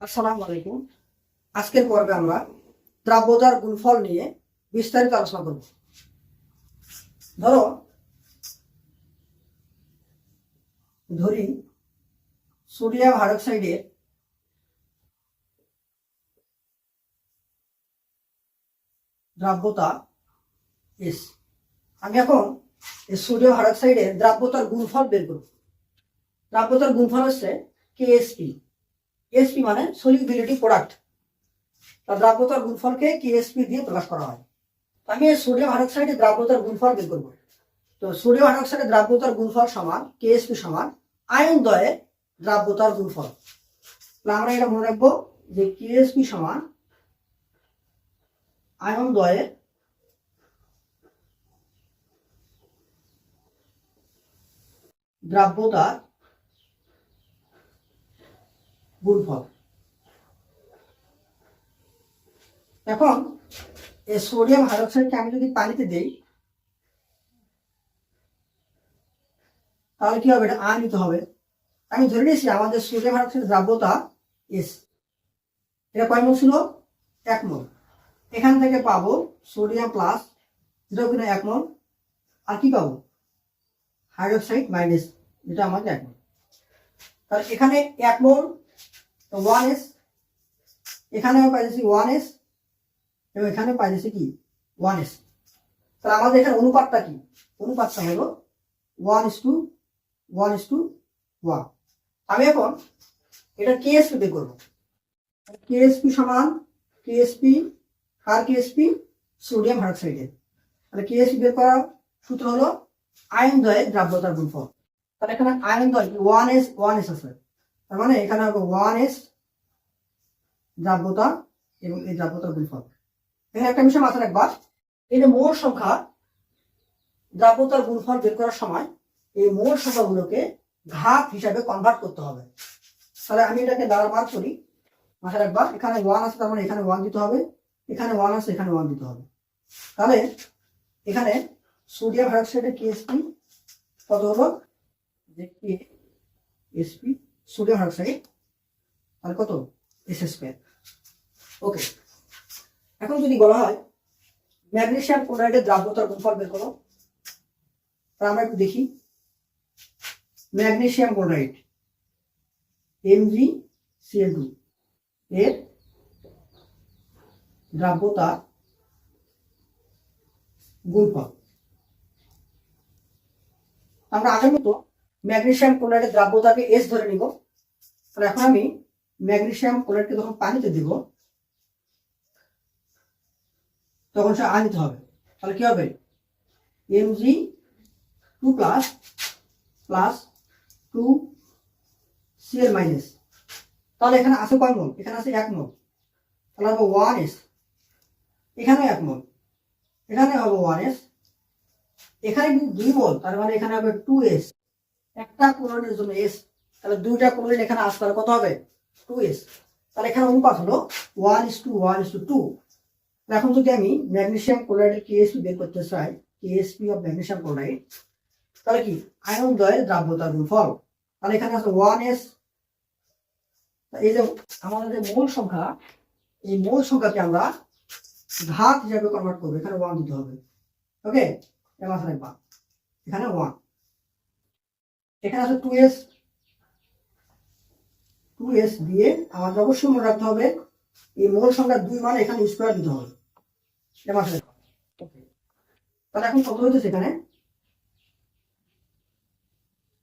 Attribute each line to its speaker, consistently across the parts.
Speaker 1: আসসালামু আলাইকুম। আজকের পর্বে আমরা দ্রাব্যতার গুণফল নিয়ে বিস্তারিত আলোচনা করব। ধরি সোডিয়াম হাইড্রোক্সাইডের দ্রাব্যতা এস। আমি এখন এই সোডিয়াম হাইড্রোক্সাইডের দ্রাব্যতার গুণফল বের করব। দ্রাব্যতার গুণফল হচ্ছে কেএসপি। এসপি মানে সলিউবিলিটি প্রোডাক্ট। তার দ্রাব্যতার গুণফলকে কেএসপি দিয়ে প্রকাশ করা হয়। আমি সোডিয়াম হাইড্রোক্সাইডের দ্রাব্যতার গুণফল বের করব। তো সোডিয়াম হাইড্রোক্সাইডের দ্রাব্যতার গুণফল সমান কেএসপি সমান আয়ন দ্বয়ের দ্রাব্যতার গুণফল। আমরা এটা মনে রাখবো যে কেএসপি সমান আয়ন দ্বয়ের দ্রাব্যতার গুণফল। এখন এই সোডিয়াম হাইড্রোক্সাইডকে আমি যদি পানিতে দেই তাহলে কি হবে? এটা আয়নিত হবে। আমি ধরে নিয়েছি আমাদের সোডিয়াম হাইড্রোক্সাইডের দ্রাব্যতা এস। এটা কয় মোল ছিল? 1 মোল। এখান থেকে পাবো সোডিয়াম প্লাস 0.1 মোল, আর কি পাবো? হাইড্রোক্সাইড মাইনাস, যেটা আমাদের 1 মোল। তাহলে এখানে 1 মোল 1s, এখানেও পাইছি 1s, এবং এখানে পাইছি কি 1s। তাহলে আমাদের এখানে অনুপাতটা কি? অনুপাতটা হলো 1:1:1। আমি এখন এটা কেএসপি বের করবো। কেএসপি সমান কেএসপি আর কেএসপি সোডিয়াম হাইড্রোক্সাইডের। তাহলে কেএসপি বের করার সূত্র হলো আয়ন দ্বয়ের দ্রাব্যতার গুণফল। তাহলে এখানে আয়ন দ্বয় 1s আছে, তার মানে এখানে হবে 1s দ্রাব্যতা এবং এই দ্রাব্যতার গুণফল। এখানে একটা বিষয় মাথায় রাখবা, এই যে মোল সংখ্যা দ্রাব্যতার গুণফল বের করার সময় এই মোল সংখ্যাগুলোকে ঘাত হিসাবে কনভার্ট করতে হবে। তাহলে আমি এটাকে দ্বারা বার করি। মাথায় রাখবা, এখানে 1 আছে, তার মানে এখানে 1 দিতে হবে, এখানে 1 আছে, এখানে 1 দিতে হবে। তাহলে এখানে সোডিয়াম হাইড্রোক্সাইডের কেএসপি কত হলো? যে কেএসপি সোডিয়াম হাইড্রোক্সাইড, তাহলে কত? S²। ওকে, এখন যদি বলা হয় ম্যাগনেসিয়াম ক্লোরাইডের দ্রাব্যতার গুণফল বের করো, তাহলে আমরা একটু দেখি। ম্যাগনেসিয়াম ক্লোরাইড MgCl2 এর দ্রাব্যতা গুণফল। আমরা আগের মতো ম্যাগনেসিয়াম ক্লোরাইডের দ্রাব্যতাকে S ধরে নিব। তাহলে এখন আমি ম্যাগনেসিয়াম ক্লোরাইডকে যখন পানিতে দিব তখন সে আয়নিত হবে। তাহলে কি হবে? Mg2 plus 2Cl minus. তাহলে এখানে আছে কয় মোল? এখানে আছে 1 মোল, তাহলে হবে 1s। এখানে 1 মোল, এখানে হবে 1s, এখানে কিন্তু 2 মোল, তার মানে এখানে হবে 2s। একটা ক্লোরিনের জন্য s, তাহলে দুইটা ক্লোরিন এখানে আসলে কত হবে? 2s। তাহলে এখানে অনুপাত হলো 1:1:2। এখন যদি আমি ম্যাগনেসিয়াম ক্লোরাইডের কেএসপি বের করতে চাই, কেএসপি অফ ম্যাগনেসিয়াম ক্লোরাইড, তাহলে কি আয়ন দ্বয়ের দ্রাব্যতার গুণফল। তাহলে এখানে আছে 1s। এই যে আমাদের যে মোল সংখ্যা, এই মোল সংখ্যাকে আমরা ঘাত হিসাবে কনভার্ট করবো, এখানে 1 দিতে হবে। ওকে, মাথায় রাখবা, এখানে 1, এখানে আছে 2s দিয়ে আমাদের অবশ্যই মনে রাখতে হবে এই মোল সংখ্যা 2 মানে এখানে স্কয়ার দিতে হবে। তাহলে এখন কত হইতেছে? এখানে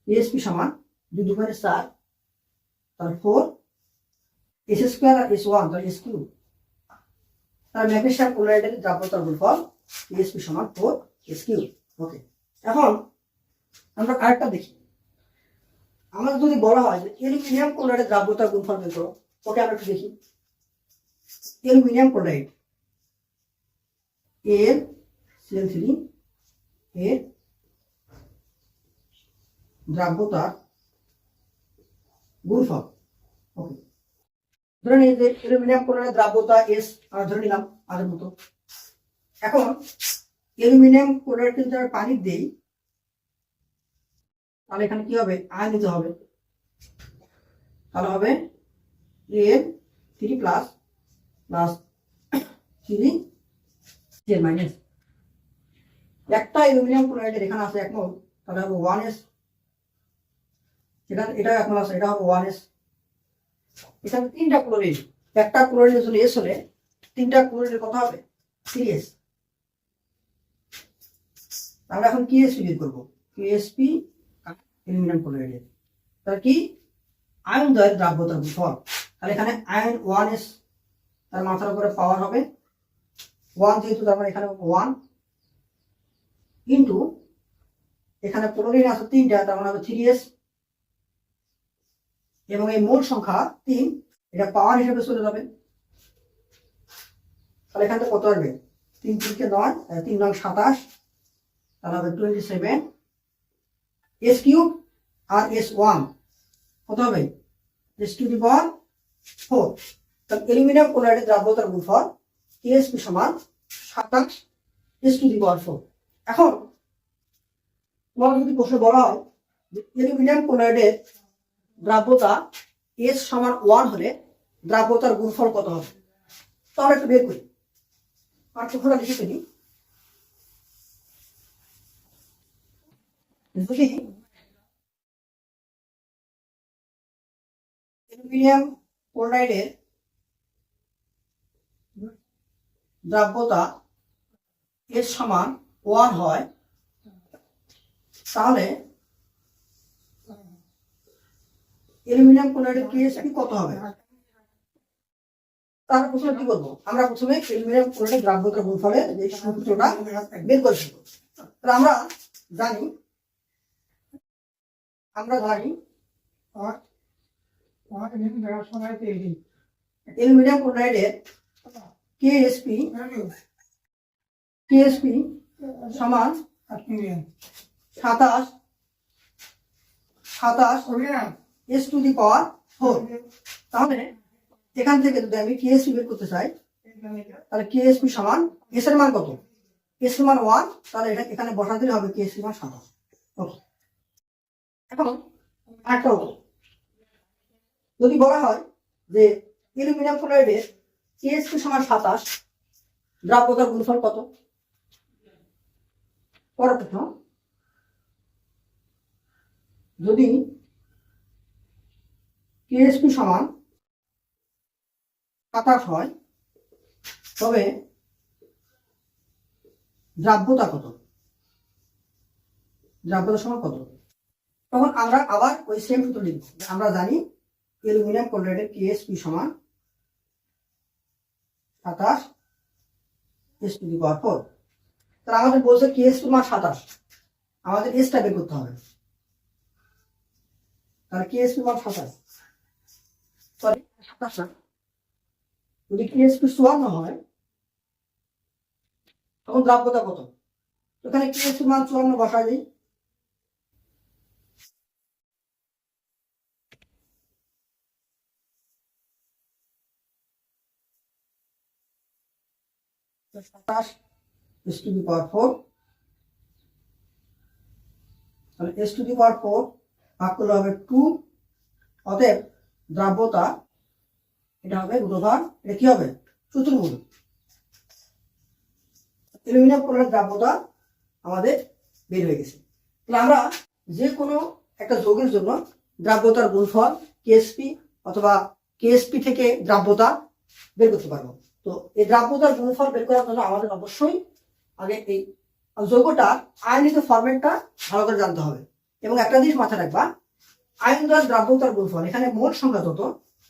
Speaker 1: এসপি সমান 2 × 4, তাহলে 4, s² আর s1, তাহলে s3। তাহলে ম্যাগনেসিয়াম ক্লোরাইডের দ্রাব্যতার গুণফল এসপি সমান 4s3। ওকে, এখন আমরা আরেকটা দেখি। আমাদের যদি বলা হয় যে অ্যালুমিনিয়াম ক্লোরাইডের দ্রাব্যতার গুণফল বের করো, ওকে আমরা একটু দেখি। অ্যালুমিনিয়াম ক্লোরাইড Cl3 এর দ্রাব্যতার গুণফল। ওকে, ধরে নিই যে অ্যালুমিনিয়াম ক্লোরাইডের দ্রাব্যতা S আমরা ধরে নিলাম আগের মতো। এখন অ্যালুমিনিয়াম ক্লোরাইড কিন্তু আমরা পানি দেই, তাহলে এখানে কি হবে? আয়নিত হবে। তাহলে হবে 3 প্লাস প্লাস 3 Cl মাইনাস। একটা অ্যালুমিনিয়াম ক্লোরাইডের এখানে আছে 1 মোল, তাহলে হবে 1s। এখানে এটা 1 মোল আছে, এটা হবে 1s। এখানে 3টা ক্লোরিন, একটা ক্লোরিনের জন্য s হলে 3টা ক্লোরিনের কত হবে 3s। আমরা এখন KSP বের করব। KSP অ্যালুমিনিয়াম ক্লোরাইডের তার কি আয়ন দ্বয়ের দ্রাব্যতার গুণফল। তাহলে এখানে আয়ন 1s, তার মাথার উপরে পাওয়ার হবে 1, যেহেতু তার মানে এখানে 1 ইন্টু এখানে ক্লোরিন আছে 3টা, তার মানে হবে 3s, এবং এই মোল সংখ্যা 3, এটা পাওয়ার হিসেবে চলে যাবে। তাহলে এখান থেকে কত আসবে 3 3 কে 9, 3 9 27, তাহলে হবে 27 s কিউব আর s1 কত হবে s টু দি পাওয়ার 4। তাহলে অ্যালুমিনিয়াম ক্লোরাইডের দ্রাব্যতার গুণফল KSP সমান 27 s টু দি পাওয়ার 4। এখন তোমার যদি প্রশ্ন বলা হয় যে অ্যালুমিনিয়াম ক্লোরাইডের দ্রাব্যতা s সমান 1 হলে দ্রাব্যতার গুণফল কত হবে, তো আমরা একটু বের করি। পাঠ্যক্রমটা লিখে ফেলি। যদি অ্যালুমিনিয়াম ক্লোরাইডের দ্রাব্যতা s সমান 1 হয়, তাহলে অ্যালুমিনিয়াম ক্লোরাইডের KSP কত হবে? তার প্রথমে কি করবো, আমরা প্রথমে অ্যালুমিনিয়াম ক্লোরাইডের দ্রাব্যতার গুণফলের যে সূত্রটা বের করে ফেলবো। তাহলে আমরা জানি অ্যালুমিনিয়াম ক্লোরাইডের KSP সমান 27 s টু দি পাওয়ার 4। তাহলে এখান থেকে যদি আমি KSP বের করতে চাই, তাহলে KSP সমান s এর মান কত, s এর মান 1, তাহলে এটা এখানে বসাতে হবে KSP মান 27। ওকে, এখন আরেকটা উত্তর যদি বলা হয় যে অ্যালুমিনিয়াম ক্লোরাইডের KSP সমান 27, দ্রাব্যতার গুণফল কত? পরের প্রশ্ন, যদি KSP সমান 27 হয়, তবে দ্রাব্যতা কত? দ্রাব্যতা সমান কত? তখন আমরা আবার ওই সেম সূত্র লিখব। আমরা জানি অ্যালুমিনিয়াম ক্লোরাইডের KSP সমান 27 s টু দি পাওয়ার 4। তাহলে আমাদের বলছে KSP মান 27, আমাদের এসটা বের করতে হবে। তাহলে KSP মান 27, সরি 27 না, যদি KSP 54 হয় তখন দ্রাব্যতা কত? এখানে KSP মান 54 বসাই দিই। s টু দি পাওয়ার 4, তাহলে s টু দি পাওয়ার 4 ভাগ করলে হবে 2, অতএব দ্রাব্যতা এটা হবে √, এটা কি হবে চতুর্ভুজ। অ্যালুমিনিয়াম ক্লোরাইডের দ্রাব্যতা আমাদের বের হয়ে গেছে। তাহলে আমরা যে কোনো একটা যৌগের জন্য দ্রাব্যতার গুণফল KSP অথবা KSP থেকে দ্রাব্যতা বের করতে পারবো। তো এই দ্রাব্যতার গুণফল বের করার জন্য আমাদের অবশ্যই আগে এই যৌগটার আয়নিত ফরম্যাটটা ভালো করে জানতে হবে। এবং একটা জিনিস মাথায় রাখবা, আয়ন দ্বারা দ্রাব্যতার গুণফল, এখানে মোট সংখ্যা যত,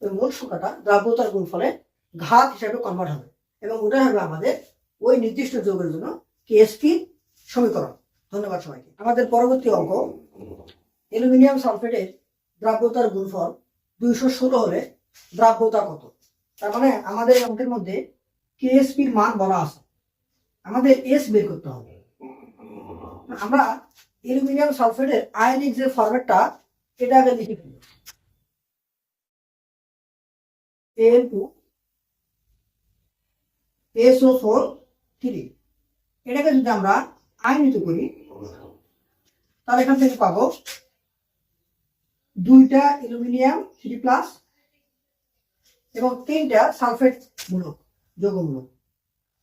Speaker 1: ওই মোট সংখ্যাটা দ্রাব্যতার গুণফলে ঘাত হিসাবে কনভার্ট হবে, এবং ওটাই হবে আমাদের ওই নির্দিষ্ট যৌগের জন্য KSP সমীকরণ। ধন্যবাদ সবাইকে। আমাদের পরবর্তী অঙ্ক, অ্যালুমিনিয়াম সালফেটের দ্রাব্যতার গুণফল 216 হলে দ্রাব্যতা কত? তার মানে আমাদের অঙ্কের মধ্যে KSP এর মান বলা আছে, আমাদের S বের করতে হবে। আমরা অ্যালুমিনিয়াম সালফেটের আয়নিক যে ফরম্যাটটা, এটা আগে লিখে ফেলি। Al2SO4 3, এটাকে যদি আমরা আয়নিত করি তাহলে এখান থেকে পাবো 2টা অ্যালুমিনিয়াম 3+, এবং 3টা সালফেট মূলক যৌগমূলক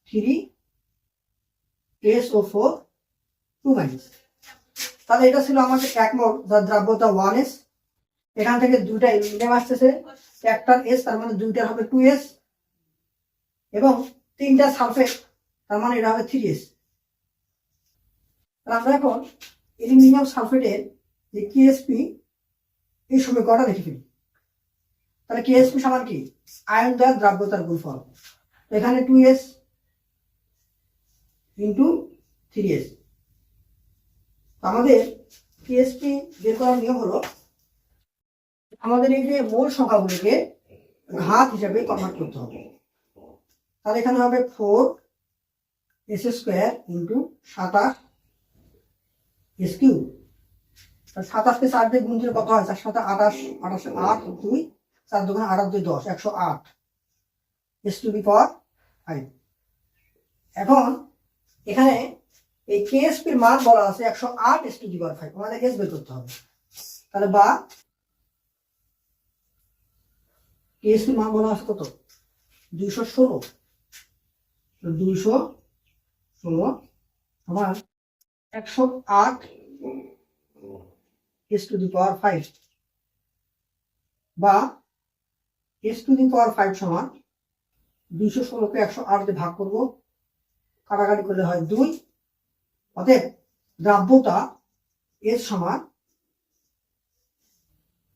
Speaker 1: 3SO4 2-। তাহলে এটা ছিল আমাদের 1 মোল যার দ্রাব্যতা 1s। এখান থেকে দুইটা অ্যালুমিনিয়াম আসতেছে, একটার S তার মানে দুইটার হবে 2s এবং 3টা সালফেট তার মানে এটা হবে 3s। আমরা এখন অ্যালুমিনিয়াম সালফেটের যে KSP এই সমীকরণটা লিখে ফেলি। তাহলে KSP সমান কি? আয়ন দ্বারা দ্রাব্যতার গুণফল। এখানে 2s ইন্টু 3s। আমাদের KSP বের করার নিয়ম হলো আমাদের এই যে মোল সংখ্যাগুলিকে ঘাত হিসাবে কনভার্ট করতে হবে। তাহলে এখানে হবে 4s² ইন্টু 27s³। 27কে 4 দিয়ে গুণ দিলে কত হয়? 4 7 28, 28 8 2 4 2 8 2 10 108 s⁵। এখন এখানে এই KSP এর মান বলা আছে 108 s⁵। আমাদের s বের করতে হবে। তাহলে বা KSP এর মান বলা আছে কত? 216 সমান 108 s⁵ বা s⁵ সমান 216কে 108 দিয়ে ভাগ করব, কাটাকাটি করলে হয় 2। অতএব দ্রাব্যতা S সমান,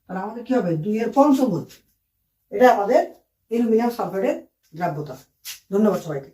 Speaker 1: তাহলে আমাদের কি হবে? 2 এর পঞ্চম। এটা আমাদের অ্যালুমিনিয়াম সালফেটের দ্রাব্যতা। ধন্যবাদ সবাইকে।